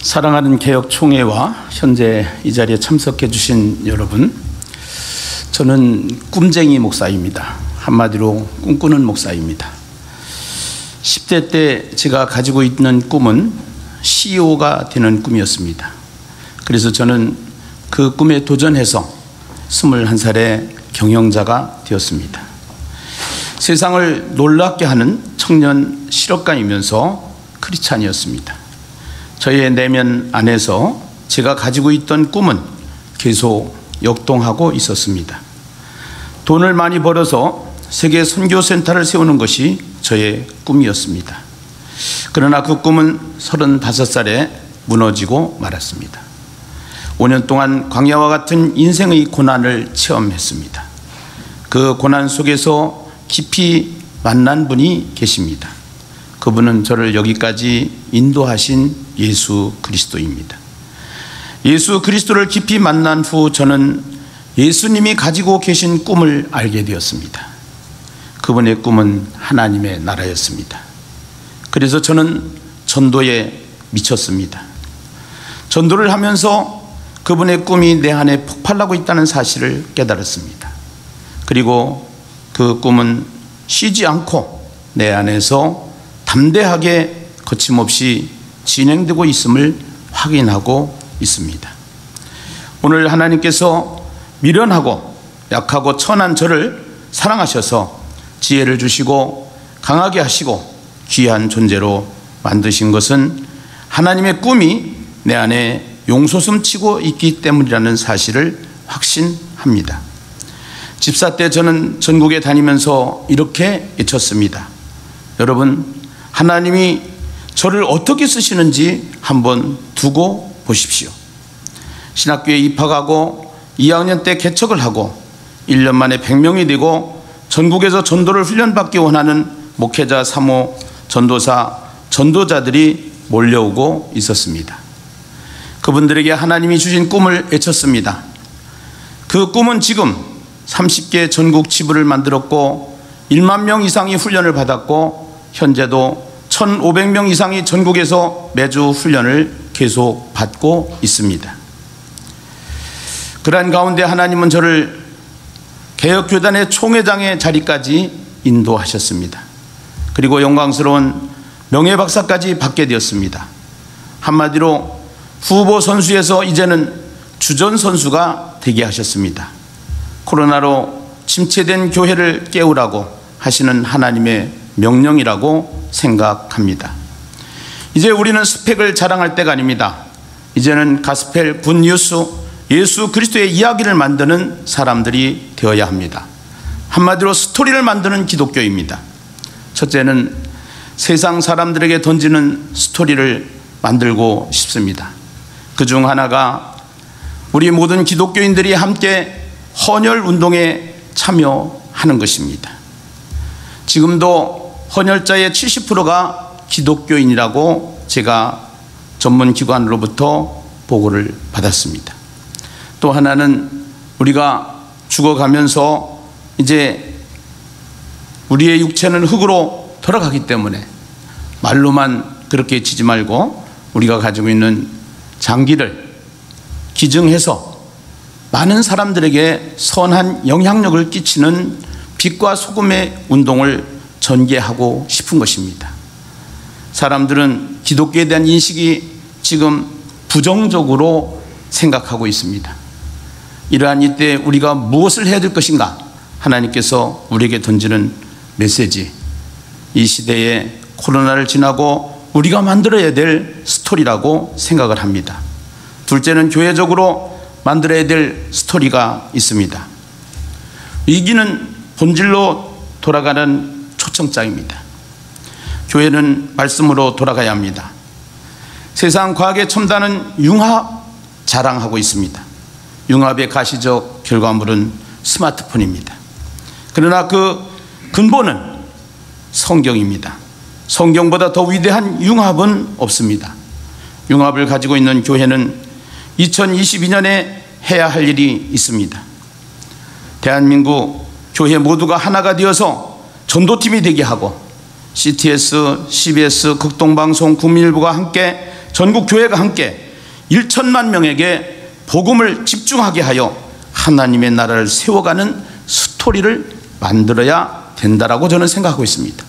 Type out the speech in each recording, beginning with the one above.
사랑하는 개혁총회와 현재 이 자리에 참석해 주신 여러분, 저는 꿈쟁이 목사입니다. 한마디로 꿈꾸는 목사입니다. 10대 때 제가 가지고 있는 꿈은 CEO가 되는 꿈이었습니다. 그래서 저는 그 꿈에 도전해서 21살에 경영자가 되었습니다. 세상을 놀랍게 하는 청년 실업가이면서 크리스찬이었습니다. 저의 내면 안에서 제가 가지고 있던 꿈은 계속 역동하고 있었습니다. 돈을 많이 벌어서 세계 선교센터를 세우는 것이 저의 꿈이었습니다. 그러나 그 꿈은 35살에 무너지고 말았습니다. 5년 동안 광야와 같은 인생의 고난을 체험했습니다. 그 고난 속에서 깊이 만난 분이 계십니다. 그분은 저를 여기까지 인도하신 예수 그리스도입니다. 예수 그리스도를 깊이 만난 후 저는 예수님이 가지고 계신 꿈을 알게 되었습니다. 그분의 꿈은 하나님의 나라였습니다. 그래서 저는 전도에 미쳤습니다. 전도를 하면서 그분의 꿈이 내 안에 폭발하고 있다는 사실을 깨달았습니다. 그리고 그 꿈은 쉬지 않고 내 안에서 담대하게 거침없이 진행되고 있음을 확인하고 있습니다. 오늘 하나님께서 미련하고 약하고 천한 저를 사랑하셔서 지혜를 주시고 강하게 하시고 귀한 존재로 만드신 것은 하나님의 꿈이 내 안에 용솟음치고 있기 때문이라는 사실을 확신합니다. 집사 때 저는 전국에 다니면서 이렇게 외쳤습니다. 여러분, 하나님이 저를 어떻게 쓰시는지 한번 두고 보십시오. 신학교에 입학하고 2학년 때 개척을 하고 1년 만에 100명이 되고 전국에서 전도를 훈련받기 원하는 목회자, 사모, 전도사, 전도자들이 몰려오고 있었습니다. 그분들에게 하나님이 주신 꿈을 외쳤습니다. 그 꿈은 지금 30개 전국 지부를 만들었고 1만 명 이상이 훈련을 받았고 현재도 1,500명 이상이 전국에서 매주 훈련을 계속 받고 있습니다. 그러한 가운데 하나님은 저를 개혁교단의 총회장의 자리까지 인도하셨습니다. 그리고 영광스러운 명예박사까지 받게 되었습니다. 한마디로 후보 선수에서 이제는 주전 선수가 되게 하셨습니다. 코로나로 침체된 교회를 깨우라고 하시는 하나님의 명령이라고 생각합니다. 이제 우리는 스펙을 자랑할 때가 아닙니다. 이제는 가스펠 굿뉴스 예수 그리스도의 이야기를 만드는 사람들이 되어야 합니다. 한마디로 스토리를 만드는 기독교입니다. 첫째는 세상 사람들에게 던지는 스토리를 만들고 싶습니다. 그중 하나가 우리 모든 기독교인들이 함께 헌혈 운동에 참여하는 것입니다. 지금도 헌혈자의 70%가 기독교인이라고 제가 전문기관으로부터 보고를 받았습니다. 또 하나는 우리가 죽어가면서 이제 우리의 육체는 흙으로 돌아가기 때문에 말로만 그렇게 지지 말고 우리가 가지고 있는 장기를 기증해서 많은 사람들에게 선한 영향력을 끼치는 빛과 소금의 운동을 전개하고 싶은 것입니다. 사람들은 기독교에 대한 인식이 지금 부정적으로 생각하고 있습니다. 이러한 이때 우리가 무엇을 해야 될 것인가? 하나님께서 우리에게 던지는 메시지, 이 시대에 코로나를 지나고 우리가 만들어야 될 스토리라고 생각을 합니다. 둘째는 교회적으로 만들어야 될 스토리가 있습니다. 위기는 본질로 돌아가는 초청장입니다. 교회는 말씀으로 돌아가야 합니다. 세상 과학의 첨단은 융합 자랑하고 있습니다. 융합의 가시적 결과물은 스마트폰입니다. 그러나 그 근본은 성경입니다. 성경보다 더 위대한 융합은 없습니다. 융합을 가지고 있는 교회는 2022년에 해야 할 일이 있습니다. 대한민국 교회 모두가 하나가 되어서 전도팀이 되게 하고 CTS, CBS, 극동방송, 국민일보가 함께 전국 교회가 함께 1천만 명에게 복음을 집중하게 하여 하나님의 나라를 세워가는 스토리를 만들어야 된다라고 저는 생각하고 있습니다.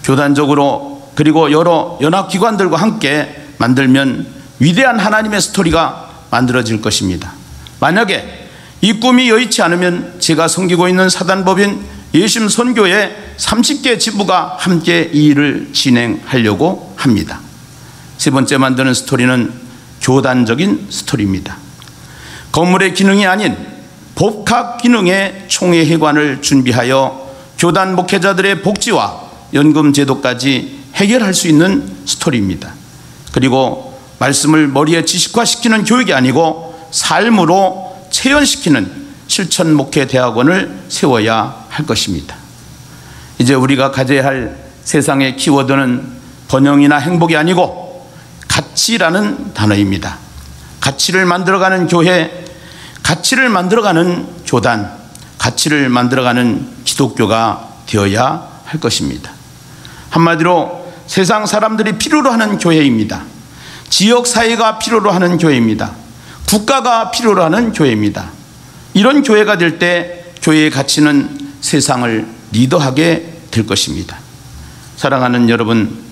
교단적으로 그리고 여러 연합기관들과 함께 만들면 위대한 하나님의 스토리가 만들어질 것입니다. 만약에 이 꿈이 여의치 않으면 제가 섬기고 있는 사단법인 예심 선교의 30개 지부가 함께 이 일을 진행하려고 합니다. 세 번째 만드는 스토리는 교단적인 스토리입니다. 건물의 기능이 아닌 복합 기능의 총회회관을 준비하여 교단 목회자들의 복지와 연금 제도까지 해결할 수 있는 스토리입니다. 그리고 말씀을 머리에 지식화시키는 교육이 아니고 삶으로 체현시키는 실천 목회 대학원을 세워야 할 것입니다. 이제 우리가 가져야 할 세상의 키워드는 번영이나 행복이 아니고 가치라는 단어입니다. 가치를 만들어가는 교회, 가치를 만들어가는 교단, 가치를 만들어가는 기독교가 되어야 할 것입니다. 한마디로 세상 사람들이 필요로 하는 교회입니다. 지역사회가 필요로 하는 교회입니다. 국가가 필요로 하는 교회입니다. 이런 교회가 될 때 교회의 가치는 세상을 리더하게 될 것입니다. 사랑하는 여러분,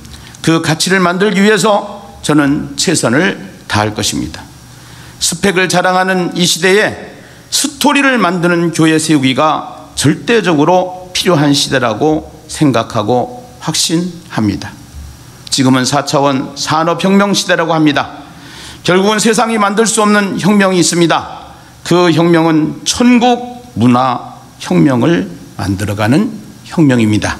그 가치를 만들기 위해서 저는 최선을 다할 것입니다. 스펙을 자랑하는 이 시대에 스토리를 만드는 교회 세우기가 절대적으로 필요한 시대라고 생각하고 확신합니다. 지금은 4차원 산업혁명 시대라고 합니다. 결국은 세상이 만들 수 없는 혁명이 있습니다. 그 혁명은 천국 문화 혁명을 만들어가는 혁명입니다.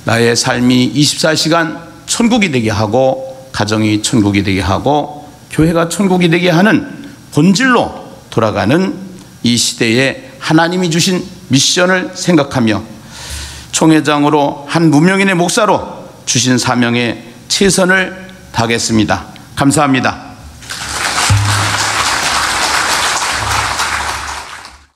나의 삶이 24시간 천국이 되게 하고 가정이 천국이 되게 하고 교회가 천국이 되게 하는 본질로 돌아가는 이 시대에 하나님이 주신 미션을 생각하며 총회장으로 한 무명인의 목사로 주신 사명에 최선을 다하겠습니다. 감사합니다.